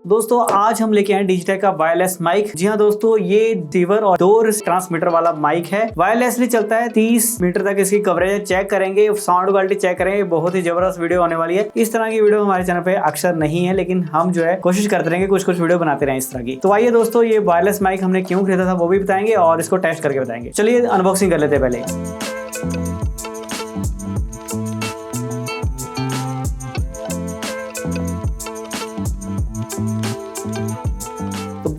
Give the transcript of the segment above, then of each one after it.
दोस्तों आज हम लेके आए डिजिटेक का वायरलेस माइक। जी हाँ दोस्तों, ये रिसीवर और 2 ट्रांसमीटर वाला माइक है। वायरलेसली चलता है, 30 मीटर तक इसकी कवरेज है। चेक करेंगे, साउंड क्वालिटी चेक करेंगे, बहुत ही जबरदस्त वीडियो होने वाली है। इस तरह की वीडियो हमारे चैनल पे अक्सर नहीं है, लेकिन हम जो है कोशिश करते रहेंगे कुछ वीडियो बनाते रहे इस तरह की। तो आइए दोस्तों, ये वायरलेस माइक हमने क्यों खरीदा था वो भी बताएंगे और इसको टेस्ट करके बताएंगे। चलिए अनबॉक्सिंग कर लेते हैं पहले।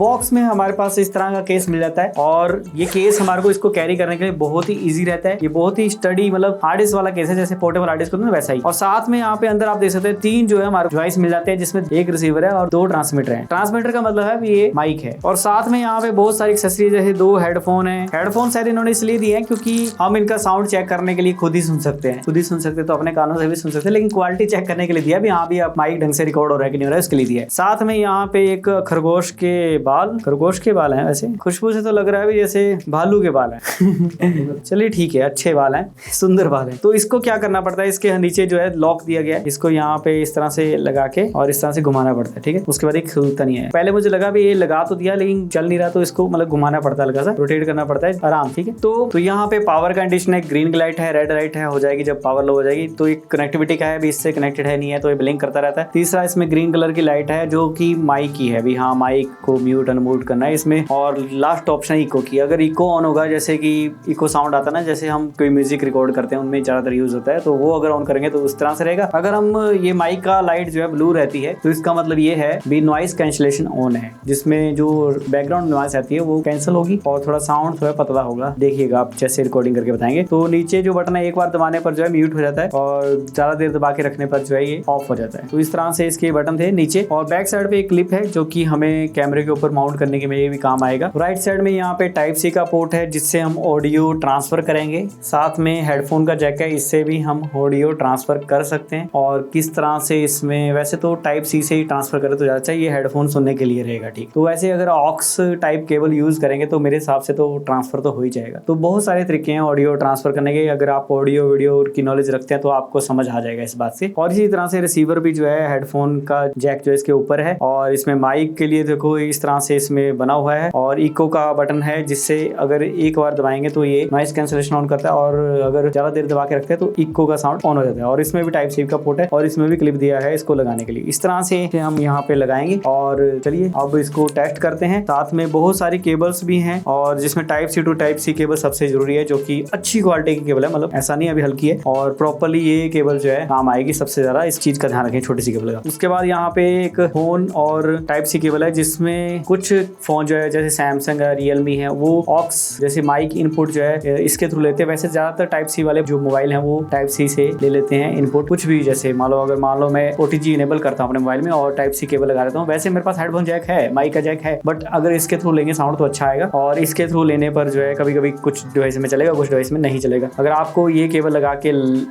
बॉक्स में हमारे पास इस तरह का केस मिल जाता है और ये केस हमारे को इसको कैरी करने के लिए बहुत ही इजी रहता है। ये बहुत ही स्टडी मतलब हार्ड डिस्क वाला केस है, जैसे पोर्टेबल हार्ड डिस्क होता है वैसा ही। और साथ में यहाँ पे अंदर आप देख सकते हैं 3 जो है हमारे डिवाइस मिल जाते हैं, जिसमें 1 रिसीवर है और 2 ट्रांसमीटर है। ट्रांसमीटर का मतलब है ये माइक है। और साथ में यहाँ पे बहुत सारी एक्सेसरीज जैसे 2 हेडफोन है। हेडफोन शायद इन्होंने इसलिए दिए हैं क्योंकि हम इनका साउंड चेक करने के लिए खुद ही सुन सकते हैं, तो अपने कानों से भी सुन सकते हैं, लेकिन क्वालिटी चेक करने के लिए दिया भी, यहाँ भी आप माइक ढंग से रिकॉर्ड हो रहा है कि नहीं हो रहा है उसके लिए दिया है। साथ में यहाँ पे एक खरगोश के बाल हैं, वैसे खुशबू से तो लग रहा है भी जैसे भालू के बाल हैं। चलिए ठीक है, अच्छे बाल हैं, सुंदर बाल हैं। तो इसको क्या करना पड़ता है, इसके नीचे जो है लॉक दिया गया है, इसको यहाँ पे इस तरह से लगा के और इस तरह से घुमाना पड़ता है। ठीक है, उसके बाद एक खुलता नहीं है। पहले मुझे लगा भी ये लगा तो दिया लेकिन चल नहीं रहा, तो इसको मतलब घुमाना पड़ता है, हल्का सा रोटेट करना पड़ता है आराम। ठीक है, तो यहाँ पे पावर कंडीशन है, ग्रीन लाइट है, रेड लाइट है, हो जाएगी जब पावर लो हो जाएगी। तो एक कनेक्टिविटी का है भी, इससे कनेक्टेड है नहीं है तो ये ब्लिंक करता रहता है। तीसरा इसमें ग्रीन कलर की लाइट है जो कि माइक की है भी, हाँ माइक को म्यूट अनम्यूट करना है इसमें। और लास्ट ऑप्शन इको की, अगर इको ऑन होगा, जैसे कि इको साउंड आता है ना, जैसे हम कोई म्यूजिक रिकॉर्ड करते हैं उनमें ज्यादातर यूज होता है, तो वो अगर ऑन करेंगे तो उस तरह से रहेगा। अगर हम ये माइक का लाइट जो है ब्लू रहती है तो इसका मतलब ये है भी नॉइस कैंसिलेशन ऑन है, जिसमें जो बैकग्राउंड नॉइस आती है वो कैंसिल होगी और थोड़ा साउंड थोड़ा पतला होगा। देखिएगा आप जैसे रिकॉर्डिंग करके बताएंगे। तो नीचे जो बटन है एक बार दबाने पर जो है म्यूट हो जाता है और ज्यादा देर दबा के रखने पर जो है ये ऑफ हो जाता है। तो इस तरह से इसके बटन थे नीचे। और बैक साइड पे एक क्लिप है जो कि हमें कैमरे के ऊपर माउंट करने के में भी काम आएगा। राइट साइड में यहाँ पे टाइप सी का पोर्ट है जिससे हम ऑडियो ट्रांसफर करेंगे। साथ में हेडफोन का जैक है, इससे भी हम ऑडियो ट्रांसफर कर सकते हैं। और किस तरह से इसमें, वैसे तो टाइप सी से ही ट्रांसफर करें तो ज्यादा चाहिए, हेडफोन सुनने के लिए रहेगा। ठीक, तो वैसे अगर ऑक्स टाइप केबल यूज करेंगे तो मेरे हिसाब से तो ट्रांसफर तो हो ही जाएगा। तो बहुत सारे तरीके हैं ऑडियो ट्रांसफर करने के, अगर आप ऑडियो वीडियो की नॉलेज रखते हैं तो आपको समझ आ जाएगा इस बात से। और इसी तरह से रिसीवर भी जो है हेडफोन का जैक जो इसके ऊपर है, और इसमें माइक के लिए देखो इस तरह से इसमें बना हुआ है। और इको का बटन है जिससे अगर एक बार दबाएंगे तो ये नॉइस कैंसिलेशन ऑन करता है, और अगर ज्यादा देर दबा के रखते हैं तो इको का साउंड ऑन हो जाता है। और इसमें भी टाइप सी का पोर्ट है और इसमें भी क्लिप दिया है इसको लगाने के लिए। इस तरह से हम यहाँ पे लगाएंगे और चलिए अब इसको टेस्ट करते हैं। साथ में बहुत सारी केबल्स भी हैं और जिसमें type C to type C cable सबसे जरूरी है, जो कि अच्छी क्वालिटी की केबल है, मतलब ऐसा नहीं अभी हल्की है, और प्रॉपर्ली ये केबल जो है काम आएगी सबसे ज्यादा। इस चीज का ध्यान रखें, छोटी सी केबल का। उसके बाद यहाँ पे एक फोन और टाइप सी केबल है, जिसमें कुछ फोन जो है जैसे सैमसंग है, रियलमी है, वो ऑक्स जैसे माइक इनपुट जो है इसके थ्रू लेते हैं। वैसे ज्यादातर टाइप सी वाले जो मोबाइल हैं वो टाइप सी से ले लेते हैं इनपुट। कुछ भी जैसे मान लो मैं OTG इनेबल करता हूँ अपने मोबाइल में और टाइप सी केबल लगा देता हूँ। वैसे मेरे पास हेडफोन जैक है, माइक का जैक है, बट अगर इसके थ्रू लेंगे साउंड तो अच्छा आएगा। और इसके थ्रू लेने पर जो है कभी कभी कुछ डिवाइस में चलेगा, कुछ डिवाइस में नहीं चलेगा। अगर आपको ये केबल लगा के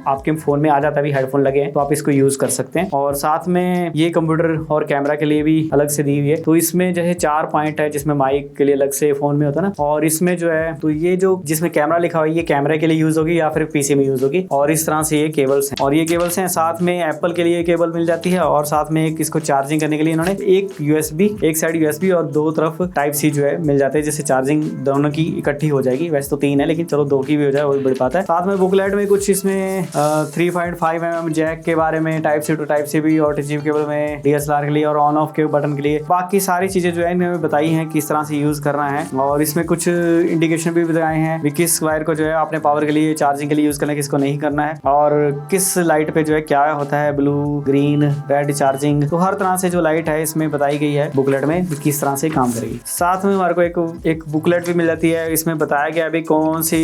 आपके फोन में आ जाता है हेडफोन लगे हैं तो आप इसको यूज कर सकते हैं। और साथ में ये कंप्यूटर और कैमरा के लिए भी अलग से दी हुई है। तो इसमें जो है 4 पॉइंट है, जिसमें माइक के लिए अलग से फोन में होता है ना, और इसमें जो है तो ये जो जिसमें कैमरा लिखा हुआ है ये कैमरे के लिए यूज होगी या फिर पीसी में यूज होगी। और इस तरह से ये केबल्स हैं, और ये केबल्स हैं। साथ में एप्पल के लिए केबल मिल जाती है, और साथ में एक इसको चार्जिंग करने के लिए इन्होंने एक USB, एक साइड USB और 2 तरफ टाइप सी जो है मिल जाते हैं, जिससे चार्जिंग दोनों की इकट्ठी हो जाएगी। वैसे तो 3 है लेकिन चलो 2 की भी हो जाए वो बड़ी बात है। साथ में बुकलेट में कुछ इसमें 3.5 mm जैक के बारे में, type C to type C भी, OTG केबल में, DSLR के लिए और ऑन ऑफ के बटन के लिए, बाकी सारी चीजें जो है इन्होंने बताई हैं किस तरह से यूज करना है। और इसमें कुछ इंडिकेशन भी बताए हैं किस वायर को जो है आपने पावर के लिए, चार्जिंग के लिए यूज करना है, किसको नहीं करना है, और किस लाइट पे जो है क्या होता है, ब्लू, ग्रीन, रेड चार्जिंग। तो हर तरह से जो लाइट है इसमें बताई गई है बुकलेट में किस तरह से काम करेगी। साथ में हमारे को एक बुकलेट भी मिल जाती है, इसमें बताया गया अभी कौन सी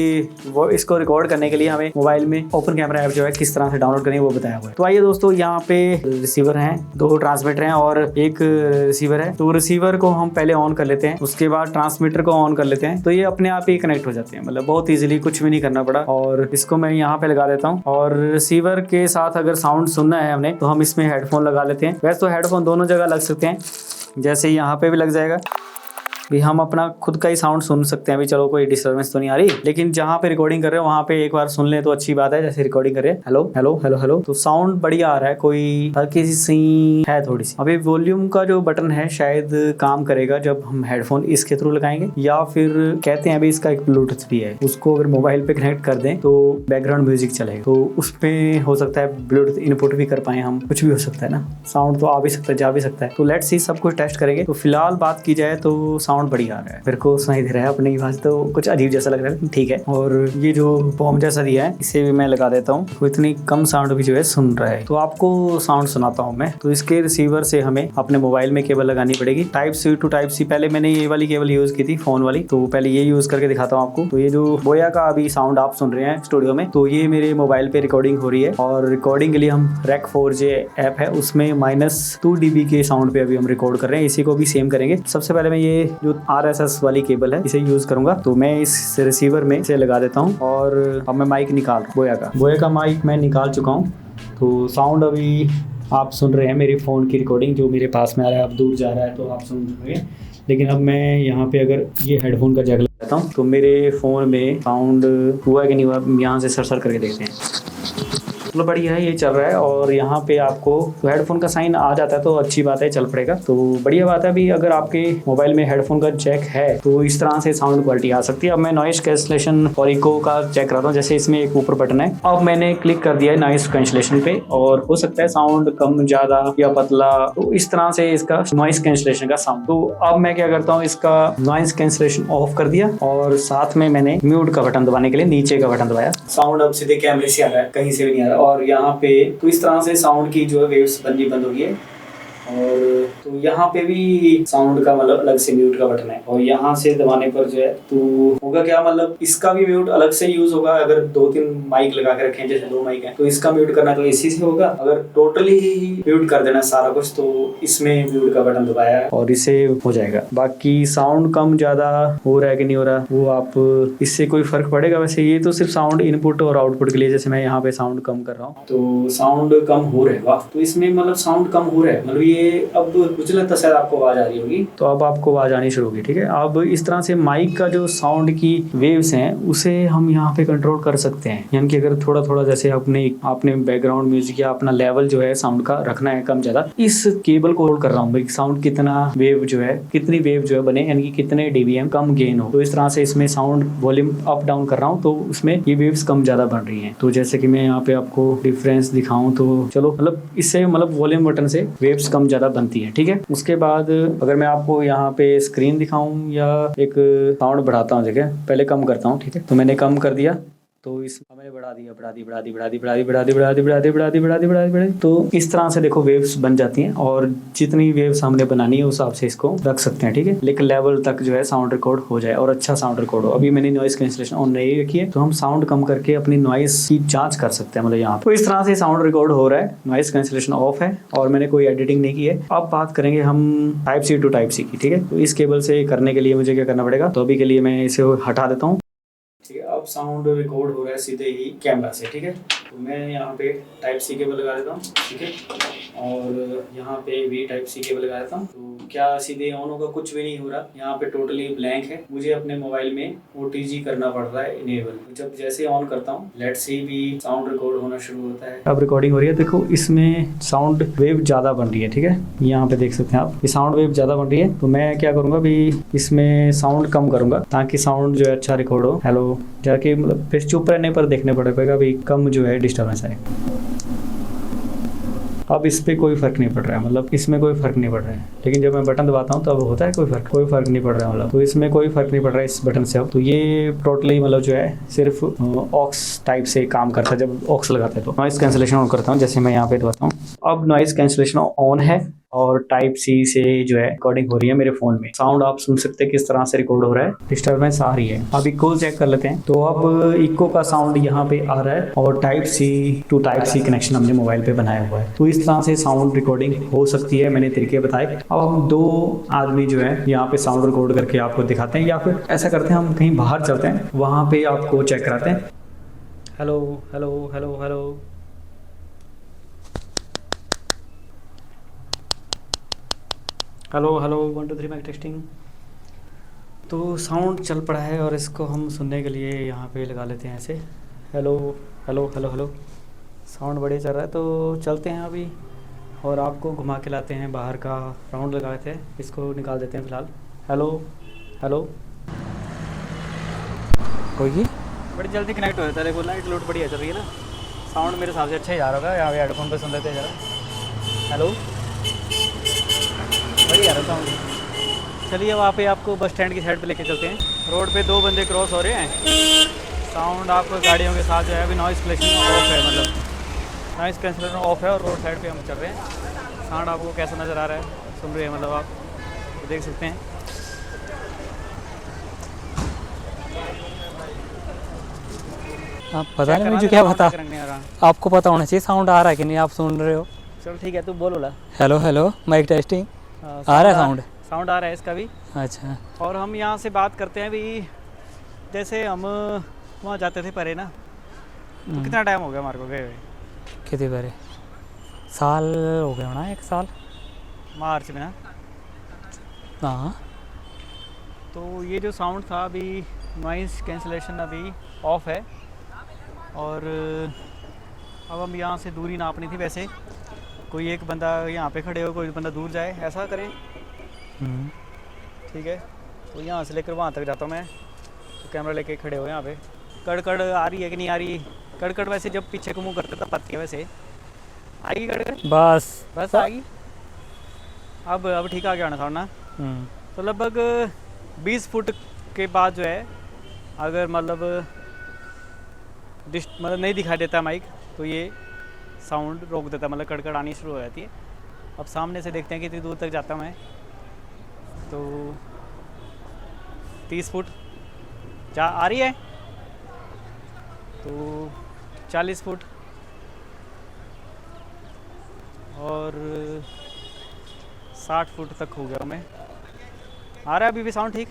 वो इसको रिकॉर्ड करने के लिए हमें मोबाइल में ओपन कैमरा ऐप जो है किस तरह से डाउनलोड करनी है वो बताया हुआ है। तो आइए दोस्तों, यहाँ पे रिसीवर है, 2 ट्रांसमीटर हैं और एक रिसीवर है। तो रिसीवर को हम पहले ऑन कर लेते हैं, उसके बाद ट्रांसमीटर को ऑन कर लेते हैं, तो ये अपने आप ही कनेक्ट हो जाते हैं, मतलब बहुत इजीली, कुछ भी नहीं करना पड़ा। और इसको मैं यहाँ पे लगा देता हूँ। और रिसीवर के साथ अगर साउंड सुनना है हमने तो हम इसमें हेडफोन लगा लेते हैं। वैसे तो हेडफोन दोनों जगह लग सकते हैं, जैसे यहाँ पे भी लग जाएगा भी हम अपना खुद का ही साउंड सुन सकते हैं, भी चलो कोई डिस्टर्बेंस तो नहीं आ रही, लेकिन जहाँ पे रिकॉर्डिंग कर रहे हो वहाँ पे एक बार सुन ले तो अच्छी बात है। जैसे रिकॉर्डिंग कर रहे हैं, हेलो हेलो हेलो हेलो, तो साउंड बढ़िया आ रहा है, कोई हल्की सी है थोड़ी सी। अभी वॉल्यूम का जो बटन है शायद काम करेगा जब हम हेडफोन इसके थ्रू लगाएंगे, या फिर कहते हैं अभी इसका एक ब्लूटूथ भी है, उसको अगर मोबाइल पे कनेक्ट कर दें तो बैकग्राउंड म्यूजिक चलेगा, तो उसमें हो सकता है ब्लूटूथ इनपुट भी कर पाए हम, कुछ भी हो सकता है ना, साउंड तो आ भी सकता है जा भी सकता है। तो लेट्स सी, सब कुछ टेस्ट करेंगे। तो फिलहाल बात की जाए तो साउंड बढ़िया आ रहा है, मेरे को सुनाई दे रहा है अपनी आवाज, तो कुछ अजीब जैसा लग रहा है, ठीक है। और ये जो बॉम जैसा दिया है इसे भी मैं लगा देता हूँ, तो इतनी कम साउंड भी जो है सुन रहा है। तो आपको साउंड सुनाता हूँ मैं। तो इसके रिसीवर से हमें अपने मोबाइल में केबल लगानी पड़ेगी, type C to type C. पहले मैंने ये वाली केबल यूज की थी फोन वाली, तो पहले ये यूज करके दिखाता हूँ आपको। तो ये जो बोया का अभी साउंड आप सुन रहे हैं स्टूडियो में, तो ये मेरे मोबाइल पे रिकॉर्डिंग हो रही है, और रिकॉर्डिंग के लिए हम रेक 4J ऐप है उसमें -2 dB के साउंड पे अभी हम रिकॉर्ड कर रहे हैं। इसी को भी सेम करेंगे। सबसे पहले मैं ये जो RSS वाली केबल है इसे यूज करूंगा, तो मैं इस रिसीवर में इसे लगा देता हूँ। और अब मैं माइक निकाल रहा हूँ, बोया का माइक मैं निकाल चुका हूँ। तो साउंड अभी आप सुन रहे हैं मेरे फ़ोन की रिकॉर्डिंग जो मेरे पास में आ रहा है, अब दूर जा रहा है तो आप सुन रहे हैं। लेकिन अब मैं यहाँ पे अगर ये हेडफोन का जैक लगाता हूँ तो मेरे फ़ोन में साउंड हुआ है कि नहीं हुआ, यहाँ से सर करके देखते हैं। मतलब बढ़िया है, ये चल रहा है। और यहाँ पे आपको तो हेडफोन का साइन आ जाता है तो अच्छी बात है, चल पड़ेगा, तो बढ़िया बात है। अभी अगर आपके मोबाइल में हेडफोन का जैक है तो इस तरह से साउंड क्वालिटी आ सकती है। अब मैं नॉइस कैंसलेशन और इको का चेक कराता हूँ। जैसे इसमें एक ऊपर बटन है, अब मैंने क्लिक कर दिया है नॉइस कैंसलेशन पे, और हो सकता है साउंड कम ज्यादा या पतला, तो इस तरह से इसका नॉइस कैंसलेशन का साउंड। तो अब मैं क्या करता हूँ, इसका नॉइस कैंसलेशन ऑफ कर दिया, और साथ में मैंने म्यूट का बटन दबाने के लिए नीचे का बटन दबाया। साउंड अब सीधे कैमरे से आ रहा है, कहीं से भी नहीं आ रहा। और यहाँ पे तो इस तरह से साउंड की जो है वेव्स बननी बंद हो गई है। और तो यहाँ पे भी साउंड का मतलब अलग से म्यूट का बटन है, और यहाँ से दबाने पर जो है तो होगा क्या, मतलब इसका भी म्यूट अलग से यूज होगा। अगर 2-3 माइक लगा के रखें, जैसे 2 माइक हैं, तो इसका म्यूट करना तो इसी से होगा। अगर टोटली ही म्यूट कर देना सारा कुछ, तो इसमें म्यूट का बटन दबाया है और इसे हो जाएगा। बाकी साउंड कम ज्यादा हो रहा है कि नहीं हो रहा, वो आप इससे कोई फर्क पड़ेगा। वैसे ये तो सिर्फ साउंड इनपुट और आउटपुट के लिए, जैसे मैं यहाँ पे साउंड कम कर रहा हूँ तो साउंड कम हो रहा है। तो इसमें मतलब साउंड कम हो रहा है, मतलब ये अब मुझे लगता है शायद आपको आवाज आ रही होगी, तो अब आपको आवाज आनी शुरू होगी, ठीक है। अब इस तरह से माइक का जो साउंड की वेव्स हैं उसे हम यहाँ पे कंट्रोल कर सकते हैं। यानी कि अगर थोड़ा थोड़ा जैसे आपने बैकग्राउंड म्यूजिक या अपना लेवल जो है साउंड का रखना है कम ज्यादा, इस केबल को होल्ड कर रहा हूँ भाई, साउंड कितना वेव जो है, कितनी वेव जो है बने, यानी कि कितने dBm कम गेन हो। तो इस तरह से इसमें साउंड वॉल्यूम अप डाउन कर रहा हूँ, तो उसमें ये वेव्स कम ज्यादा बन रही हैं। तो जैसे कि मैं यहाँ पे आपको डिफरेंस दिखाऊं तो चलो, मतलब इससे मतलब वॉल्यूम बटन से वेव्स कम ज्यादा बनती है, ठीक है। उसके बाद अगर मैं आपको यहाँ पे स्क्रीन दिखाऊं या एक साउंड बढ़ाता हूँ, ठीक है, पहले कम करता हूँ, ठीक है। तो मैंने कम कर दिया, तो इस मैंने बढ़ा दी, तो इस तरह से देखो वेव्स बन जाती हैं। और जितनी वेव्स हमने बनानी है उस हिसाब से इसको रख सकते हैं, ठीक है। लेकिन लेवल तक जो है साउंड रिकॉर्ड हो जाए और अच्छा साउंड रिकॉर्ड हो। अभी मैंने नॉइस कैंसलेशन ऑन नहीं रखी है, तो हम साउंड कम करके अपनी नॉइस की जांच कर सकते हैं, मतलब यहाँ तो इस तरह से साउंड रिकॉर्ड हो रहा है, नॉइस कैंसलेशन ऑफ है और मैंने कोई एडिटिंग नहीं की है। अब बात करेंगे हम Type-C to Type-C की, ठीक है। तो इस केबल से करने के लिए मुझे क्या करना पड़ेगा, तो अभी के लिए मैं इसे हटा देता हूँ, ठीक है। अब साउंड रिकॉर्ड हो रहा है सीधे ही कैमरा से, ठीक है। तो मैं यहाँ पे Type-C केबल लगा देता हूँ, ठीक है, और यहाँ पे भी Type-C केबल लगा देता हूँ। तो क्या सीधे ऑन होगा, कुछ भी नहीं हो रहा, यहाँ पे टोटली ब्लैंक है। मुझे अपने मोबाइल में OTG करना पड़ रहा है इनेबल। जब जैसे ऑन करता हूँ, लेट्स सी, भी साउंड रिकॉर्ड होना शुरू होता है। अब रिकॉर्डिंग हो रही है, देखो इसमें साउंड वेव ज़्यादा बन रही है, ठीक है। यहाँ पे देख सकते हैं आप, ये साउंड वेव ज़्यादा बन रही है। तो मैं क्या करूँगा, भी इसमें साउंड कम करूँगा ताकि साउंड जो है अच्छा रिकॉर्ड हो। हेलो जाके मतलब फिर चुप रहने पर देखने पड़ेगा, भी कम जो है डिस्टर्बेंस है। अब इस पे कोई फर्क नहीं पड़ रहा है, मतलब इसमें कोई फर्क नहीं पड़ रहा है। लेकिन जब मैं बटन दबाता हूँ तो अब होता है कोई फर्क नहीं पड़ रहा है, मतलब तो इसमें कोई फर्क नहीं पड़ रहा है इस बटन से। अब तो ये टोटली मतलब जो है सिर्फ ऑक्स टाइप से काम करता है। जब ऑक्स लगाते हैं तो नॉइस कैंसलेशन ऑन करता हूँ, जैसे मैं यहाँ पे दबाता हूँ, अब नॉइस कैंसलेशन ऑन है और Type-C से जो है रिकॉर्डिंग हो रही है मेरे फोन में। साउंड आप सुन सकते हैं किस तरह से रिकॉर्ड हो रहा है, डिस्टर्बेंस आ रही है। अब इको चेक कर लेते हैं। तो अब इको का साउंड यहाँ पे आ रहा है और Type-C to Type-C कनेक्शन हमने मोबाइल पे बनाया हुआ है। तो इस तरह से साउंड रिकॉर्डिंग हो सकती है, मैंने तरीके बताए। अब हम 2 आदमी जो है यहाँ पे साउंड रिकॉर्ड करके आपको दिखाते हैं, या फिर ऐसा करते हैं हम कहीं बाहर चलते हैं, वहाँ पे आपको चेक कराते हैं। Hello hello hello hello hello hello 1 2 3 mic testing. तो साउंड चल पड़ा है और इसको हम सुनने के लिए यहाँ पे लगा लेते हैं ऐसे। Hello hello hello hello, sound बढ़िया चल रहा है, तो चलते हैं अभी और आपको घुमा के लाते हैं, बाहर का राउंड लगाए थे, इसको निकाल देते हैं फ़िलहाल। हेलो हेलो, होगी बड़ी जल्दी कनेक्ट हो जाता है। देखो लाइट लूट बढ़िया चल रही है ना, साउंड मेरे हिसाब से अच्छा ही जा रहा होगा। यहाँ पे हेडफोन पे सुन लेते हैं ज़रा। हेलो, बढ़िया रहा साउंड। चलिए वहाँ पे आपको बस स्टैंड की साइड पे लेके चलते हैं। रोड पे दो बंदे क्रॉस हो रहे हैं। साउंड आपको गाड़ियों के साथ जो है अभी नॉइज़ कैंसलेशन ऑफ है, मतलब नॉइज़ कैंसलेशन ऑफ है और रोड साइड पे हम चल रहे हैं। साउंड आपको कैसा नज़र आ रहा है, सुन रहे हैं मतलब आप तो देख सकते हैं। आप पता नहीं मुझे क्या पता, आपको पता होना चाहिए साउंड आ रहा है कि नहीं, आप सुन रहे हो। चलो ठीक है, तू बोल बोला। हेलो हेलो, माइक टेस्टिंग, आ रहा है साउंड? साउंड आ रहा है इसका भी। अच्छा, और हम यहाँ से बात करते हैं भी, जैसे हम वहाँ जाते थे परे ना, तो कितना टाइम हो गया हमारे को गए हुए? कितने बारे साल हो गए होना, 1 साल मार्च में ना। हाँ। तो ये जो साउंड था अभी, नॉइज़ कैंसलेशन अभी ऑफ है और अब हम यहाँ से दूरी नापनी थी। वैसे कोई एक बंदा यहाँ पे खड़े हो, कोई बंदा दूर जाए, ऐसा करें। ठीक है, तो यहाँ से लेकर वहाँ तक जाता हूँ मैं, तो कैमरा लेके खड़े हो यहाँ पे। कड़कड़ आ रही है कि नहीं आ रही? कड़कड़ वैसे जब पीछे को मुँह करते तब आती है, वैसे आएगी कड़कड़? बस आएगी। अब ठीक आ गया ना साउंड ना। तो लगभग 20 फुट के बाद जो है, अगर मतलब नहीं दिखाई देता माइक, तो ये साउंड रोक देता, मतलब कड़कड़ आनी शुरू हो जाती है। अब सामने से देखते हैं कितनी दूर तक जाता मैं। तो 30 फुट जा आ रही है, तो 40 फुट और 60 फुट तक हो गया मैं। आ रहा है अभी भी साउंड? ठीक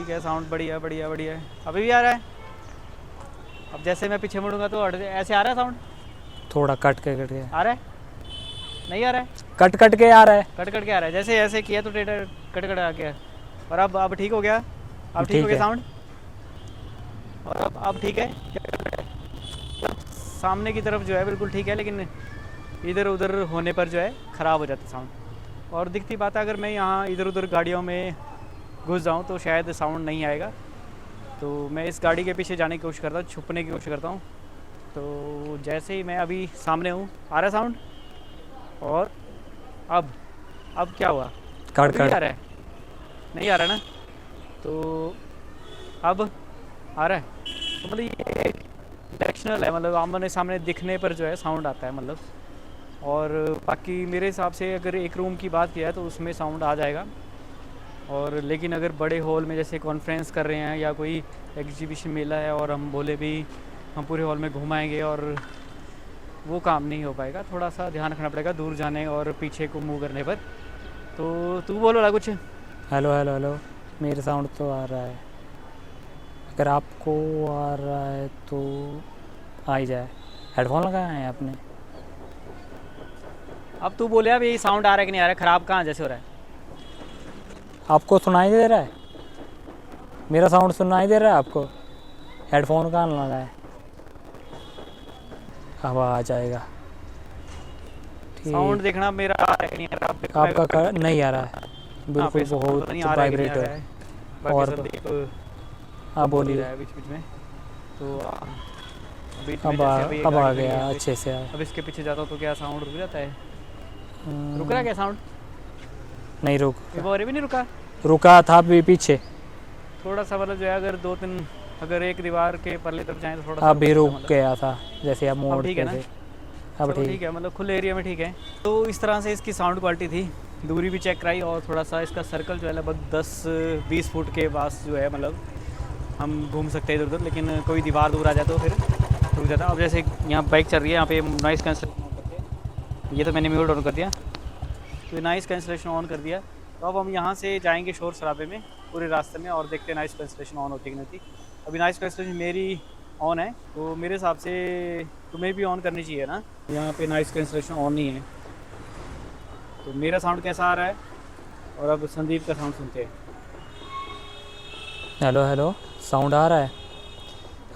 है, साउंड बढ़िया बढ़िया बढ़िया है, अभी भी आ रहा है। अब जैसे मैं पीछे मुड़ूंगा तो ऐसे आ रहा है साउंड? थोड़ा कट के आ रहा है? नहीं आ रहा है? कट के आ रहा है, कट के आ रहा है। जैसे ऐसे किया तो कट आ गया। और अब ठीक हो गया, अब ठीक हो गया साउंड। और अब ठीक है। सामने की तरफ जो है बिल्कुल ठीक है, लेकिन इधर उधर होने पर जो है ख़राब हो जाता है साउंड। और दिखती बात है, अगर मैं यहाँ इधर उधर गाड़ियों में घुस जाऊँ तो शायद साउंड नहीं आएगा। तो मैं इस गाड़ी के पीछे जाने की कोशिश करता हूँ, छुपने की कोशिश करता हूँ। तो जैसे ही मैं अभी सामने हूँ, आ रहा है साउंड। और अब क्या हुआ? कट आ रहा है? नहीं आ रहा ना, तो अब आ रहा है। तो मतलब ये डायरेक्शनल है, मतलब आमने सामने दिखने पर जो है साउंड आता है मतलब। और बाकी मेरे हिसाब से अगर एक रूम की बात किया तो उसमें साउंड आ जाएगा। और लेकिन अगर बड़े हॉल में जैसे कॉन्फ्रेंस कर रहे हैं या कोई एग्जीबिशन मेला है और हम बोले भी हम पूरे हॉल में घुमाएंगे, और वो काम नहीं हो पाएगा। थोड़ा सा ध्यान रखना पड़ेगा दूर जाने और पीछे को मूव करने पर। तो तू बोल रहा कुछ? हेलो हेलो हेलो, मेरे साउंड तो आ रहा है, अगर आपको आ रहा है तो आ ही जाए। हेडफोन लगाया है आपने? अब तू बोले अब ये साउंड आ रहा है कि नहीं आ रहा है? ख़राब कहाँ जैसे हो रहा है? आपको सुनाई दे रहा है? मेरा साउंड सुनाई दे रहा है आपको? हेडफोन कहाँ लगाया है? अब आ जाएगा। साउंड देखना मेरा आ रहा है कि नहीं आ रहा? आपका नहीं आ रहा है बिल्कुल, बहुत वाइब्रेट है। और हाँ बोलिए। बीच बीच में तो अब आ गया अच्छे से। अब इसके पीछे जाता हूँ तो क्या साउंड रुक जाता है? रुक रहा क्या साउंड? नहीं रुक, वो भी नहीं रुका। रुका था भी पीछे थोड़ा सा, मतलब जो है अगर 2-3 अगर एक दीवार के परले तरफ जाएं तो थोड़ा अभी रुक गया था, जैसे आप मोड़ ठीक है ना? अब ठीक है, मतलब खुले एरिया में ठीक है। तो इस तरह से इसकी साउंड क्वालिटी थी। दूरी भी चेक कराई और थोड़ा सा इसका सर्कल जो है लगभग 10-20 फुट के पास जो है, मतलब हम घूम सकते हैं इधर उधर, लेकिन कोई दीवार दूर आ जाए तो फिर रुक जाता है। अब जैसे यहाँ बाइक चल रही है, यहाँ पे नॉइज़ कैंसलेशन ऑन करते हैं। ये तो मैंने म्यूट ऑन कर दिया, तो नॉइज़ कैंसलेशन ऑन कर दिया। तो अब हम यहाँ से जाएंगे शोर शराबे में पूरे रास्ते में और देखते हैं नॉइज़ कैंसलेशन ऑन होती है कि नहीं होती। अभी नॉइज़ कैंसलेशन मेरी ऑन है, तो मेरे हिसाब से तुम्हें भी ऑन करनी चाहिए ना। यहाँ पे नॉइज़ कैंसलेशन ऑन नहीं है, तो मेरा साउंड कैसा आ रहा है? और अब संदीप का साउंड सुनते हैं। हेलो हेलो, साउंड आ रहा है?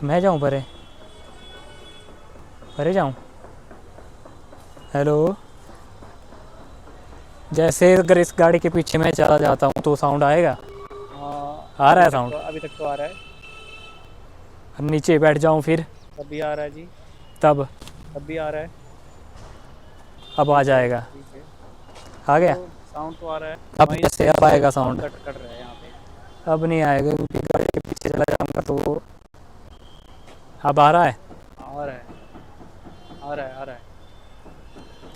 मैं जाऊँ परे? परे जाऊँ? हेलो, जैसे अगर इस गाड़ी के पीछे मैं चला जाता हूँ तो साउंड आएगा? आ रहा है साउंड? अभी तक तो आ रहा है। अब नीचे बैठ जाऊँ फिर? तब भी आ रहा है जी। तब? तब भी आ रहा है। अब आ जाएगा? ठीक है। आ गया? साउंड तो आ रहा है। अब कैसे अब आएगा साउंड? कट कट रहा है यहाँ पे। अब नहीं आएगा क्योंकि गाड़ी के पीछे चला जाऊँगा तो। अब आ रहा है? आ रहा है। आ रहा है। आ रहा है।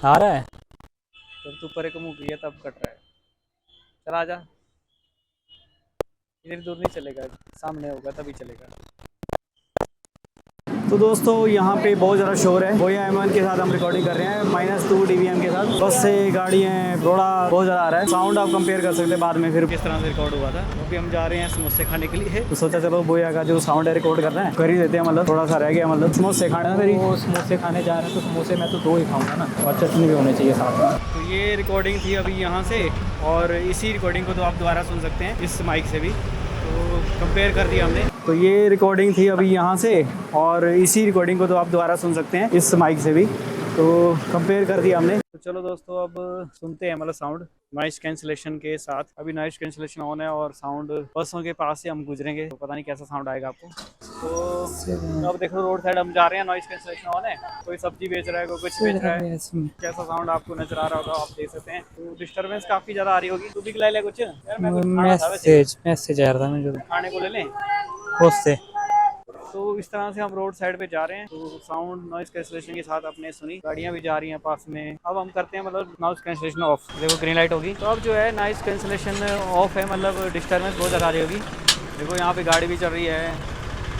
आ रहा है? जब तू परे को मुँह किया तब कट रहा है। चला जा। इधर दूर नहीं चलेगा, सामने होगा तभी चलेगा। तो दोस्तों यहाँ पे बहुत ज़्यादा शोर है। बोया M1 के साथ हम रिकॉर्डिंग कर रहे हैं -2 dBm के साथ। बस से गाड़ियाँ रोड़ा बहुत ज़्यादा आ रहा है। साउंड आप कंपेयर कर सकते हैं बाद में फिर किस तरह से रिकॉर्ड हुआ था। क्योंकि हम जा रहे हैं समोसे खाने के लिए, तो सोचा चलो बोया का जो साउंड है रिकॉर्ड कर रहे हैं, कर ही देते हैं। मतलब थोड़ा सा रह गया, मतलब समोसे खाने में। वो समोसे खाने जा रहे हैं तो समोसे मैं तो 2 ही खाऊंगा ना, और चटनी भी होनी चाहिए साथ में। तो ये रिकॉर्डिंग थी अभी यहाँ से, और इसी रिकॉर्डिंग को तो आप दोबारा सुन सकते हैं इस माइक से भी। तो कंपेयर कर दिया हमने। तो ये रिकॉर्डिंग थी अभी यहाँ से, और इसी रिकॉर्डिंग को तो आप दोबारा सुन सकते हैं इस माइक से भी। तो कंपेयर कर दिया हमने। तो चलो दोस्तों अब सुनते हैं मतलब साउंड नॉइस कैंसिलेशन के साथ। अभी नॉइस कैंसिलेशन ऑन है और साउंड बसों के पास से हम गुजरेंगे, तो पता नहीं कैसा साउंड आएगा आपको। तो अब देखो रोड साइड हम जा रहे हैं, नॉइस कैंसिलेशन ऑन है। कोई सब्जी बेच रहा है, कोई कुछ बेच रहा है। कैसा साउंड आपको नजर आ रहा होगा आप देख सकते हैं। तो डिस्टर्बेंस काफी ज्यादा आ रही होगी। तू भी खिला ले कुछ यार, मैं कुछ खाना था वैसे। मैसेज आ रहा था मुझे खाने को ले लें उससे। तो इस तरह से हम रोड साइड पे जा रहे हैं। तो साउंड नॉइस कैंसिलेशन के साथ आपने सुनी, गाड़ियां भी जा रही हैं पास में। अब हम करते हैं मतलब नॉइस कैंसिलेशन ऑफ। देखो ग्रीन लाइट होगी तो अब जो है नॉइस कैंसिलेशन ऑफ है, मतलब डिस्टर्बेंस बहुत ज़्यादा आ रही होगी। देखो यहाँ पे गाड़ी भी चल रही है,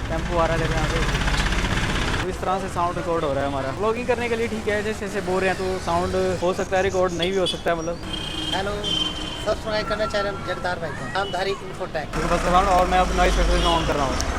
टेम्पो आ रहा है देखो यहाँ पे। तो इस तरह से साउंड रिकॉर्ड हो रहा है हमारा। व्लॉगिंग करने के लिए ठीक है, जैसे जैसे बोल रहे हैं तो साउंड हो सकता है रिकॉर्ड नहीं भी हो सकता है। मतलब हेलो, सब्सक्राइब करना चाह रहे हैं जगदार भाई को, नामधारी इन्फोटेक। बस साउंड। और मैं अब नॉइस कैंसिलेशन ऑन कर रहा हूँ।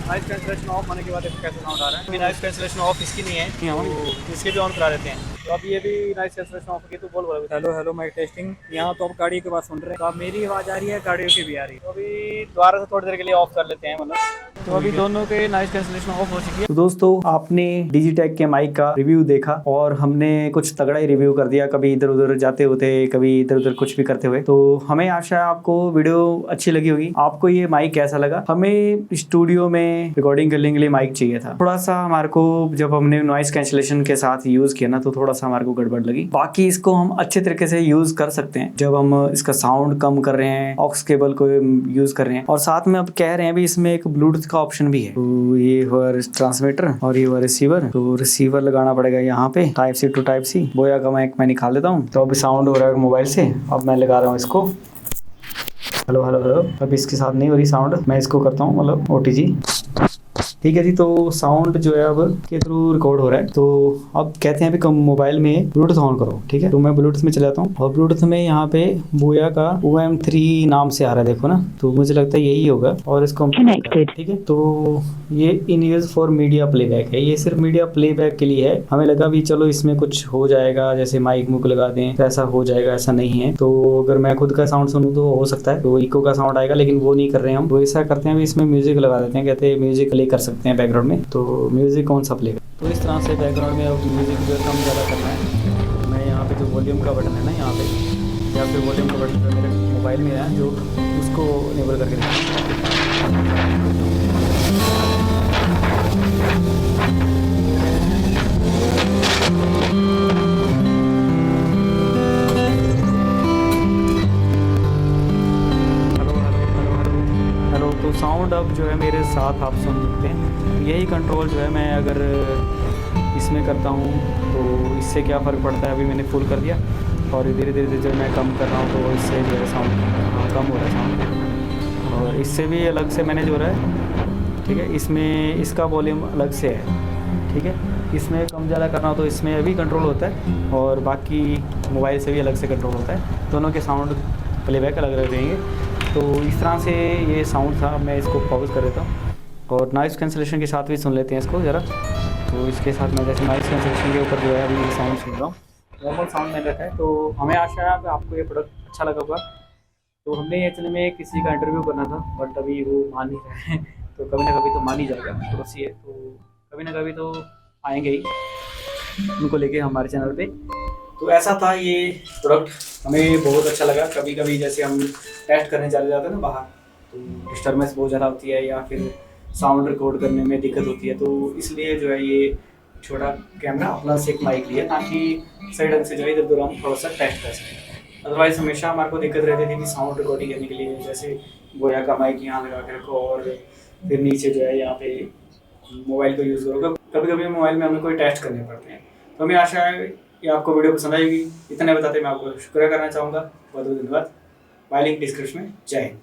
नॉइस कैंसिलेशन ऑफ होने के बाद देखो कैसे साउंड आ रहा है। नॉइस कैंसिलेशन ऑफ इसकी नहीं है, तो इसके भी ऑन करा देते हैं। तो अब ये भी नॉइस कैंसिलेशन ऑफ होगी तो बोल बोल। Hello hello, mic testing. यहाँ तो अब गाड़ी के पास सुन रहे हैं, तो अब मेरी आवाज़ आ रही है, गाड़ियों की भी आ रही है। तो अभी दोबारा से थोड़ी देर के लिए ऑफ कर लेते हैं मतलब। तो अभी दोनों के नॉइस कैंसिलेशन ऑफ हो चुकी है। तो दोस्तों आपने डिजिटेक के माइक का रिव्यू देखा, और हमने कुछ तगड़ा ही रिव्यू कर दिया, कभी इधर उधर जाते होते, कभी इधर उधर कुछ भी करते हुए। तो हमें आशा है आपको वीडियो अच्छी लगी होगी। आपको ये माइक कैसा लगा? हमें स्टूडियो में रिकॉर्डिंग करने के लिए माइक चाहिए था। थोड़ा सा हमारे को जब हमने नॉइस कैंसिलेशन के साथ यूज किया ना, तो थोड़ा सा हमारे को गड़बड़ लगी। बाकी इसको हम अच्छे तरीके से यूज कर सकते हैं जब हम इसका साउंड कम कर रहे हैं, ऑक्स केबल को यूज कर रहे हैं, और साथ में अब कह रहे हैं भी इसमें एक ब्लूटूथ का ऑप्शन भी है। तो ये हुआ ट्रांसमीटर और ये हुआ रिसीवर। तो रिसीवर लगाना पड़ेगा यहाँ पे type C to type C. Boya का माइक मैं निकाल देता हूँ। तो अभी साउंड हो रहा है मोबाइल से, अब मैं लगा रहा हूँ इसको। Hello hello hello. अब इसके साथ नहीं हो रही साउंड, मैं इसको करता हूँ मतलब OTG। ठीक है जी। तो साउंड जो है अब के थ्रू रिकॉर्ड हो रहा है। तो अब कहते हैं अभी मोबाइल में ब्लूटूथ ऑन करो। ठीक है, तो मैं ब्लूटूथ में चला जाता हूँ, और ब्लूटूथ में यहाँ पे बोया का OM3 नाम से आ रहा है, देखो ना। तो मुझे लगता है यही होगा, और इसको कनेक्टेड। ठीक है, तो ये in use for media playback है। ये सिर्फ मीडिया प्लेबैक के लिए है। हमें लगा भी चलो इसमें कुछ हो जाएगा, जैसे माइक मुक लगा दें तो ऐसा हो जाएगा, ऐसा नहीं है। तो अगर मैं खुद का साउंड सुनूं तो हो सकता है तो इको का साउंड आएगा, लेकिन वो नहीं कर रहे हैं हम। तो ऐसा करते हैं इसमें म्यूजिक लगा देते हैं, कहते हैं म्यूजिक प्ले कर सकते हैं बैकग्राउंड में। तो म्यूजिक कौन सा प्ले कर, तो इस तरह से बैकग्राउंड में अब म्यूजिक जो कम ज़्यादा करना है। मैं यहाँ पे जो वॉल्यूम का बटन है ना यहाँ पे, या फिर वॉल्यूम का बटन जो मेरे मोबाइल में है, जो उसको इनेबल करके तो साउंड अब जो है मेरे साथ आप सुन सकते हैं। यही कंट्रोल जो है मैं अगर इसमें करता हूँ तो इससे क्या फ़र्क पड़ता है। अभी मैंने फुल कर दिया, और धीरे धीरे जब मैं कम कर रहा हूँ तो इससे जो है साउंड कम हो रहा है साउंड। और इससे भी अलग से मैंने जो है, ठीक है, इसमें इसका वॉल्यूम अलग से है। ठीक है, इसमें कम ज़्यादा करना हो तो इसमें अभी कंट्रोल होता है, और बाकी मोबाइल से भी अलग से कंट्रोल होता है। दोनों के साउंड प्लेबैक अलग अलग रहेंगे। तो इस तरह से ये साउंड था। मैं इसको पॉज कर देता हूँ, और नॉइस कैंसिलेशन के साथ भी सुन लेते हैं इसको ज़रा। तो इसके साथ मैं जैसे नॉइस कैंसिलेशन के ऊपर जो है अभी साउंड सुन रहा हूँ, नॉर्मल साउंड में रहता है। तो हमें आशा है कि आपको ये प्रोडक्ट अच्छा लगा होगा। तो हमने एक्चुअली में किसी का इंटरव्यू करना था, बट अभी वो मान नहीं रहे हैं। तो कभी ना कभी तो मान ही जाएगा, पड़ोसी है तो कभी ना कभी तो आएंगे ही उनको लेके हमारे चैनल पे। तो ऐसा था ये प्रोडक्ट, हमें बहुत अच्छा लगा। कभी कभी जैसे हम टेस्ट करने चले जाते हैं ना बाहर, तो डिस्टर्बेंस बहुत ज़्यादा होती है या फिर साउंड रिकॉर्ड करने में दिक्कत होती है, तो इसलिए जो है ये छोटा कैमरा अपना से एक माइक लिया ताकि सही ढंग से जो है इधर उधर हम थोड़ा सा टेस्ट कर सकें। अदरवाइज़ हमेशा हमारे को दिक्कत रहती थी कि साउंड रिकॉर्डिंग करने के लिए जैसे बोया का माइक यहाँ लगा के रखो और फिर नीचे जो है यहाँ पे मोबाइल को यूज़ करो। कभी कभी मोबाइल में हमें कोई टेस्ट करने पड़ते हैं। तो हमें आशा है कि आपको वीडियो पसंद आएगी। इतने बताते मैं आपको शुक्रिया करना चाहूँगा। बहुत बहुत धन्यवाद। बाय लिंक डिस्क्रिप्शन में। जय हिंद।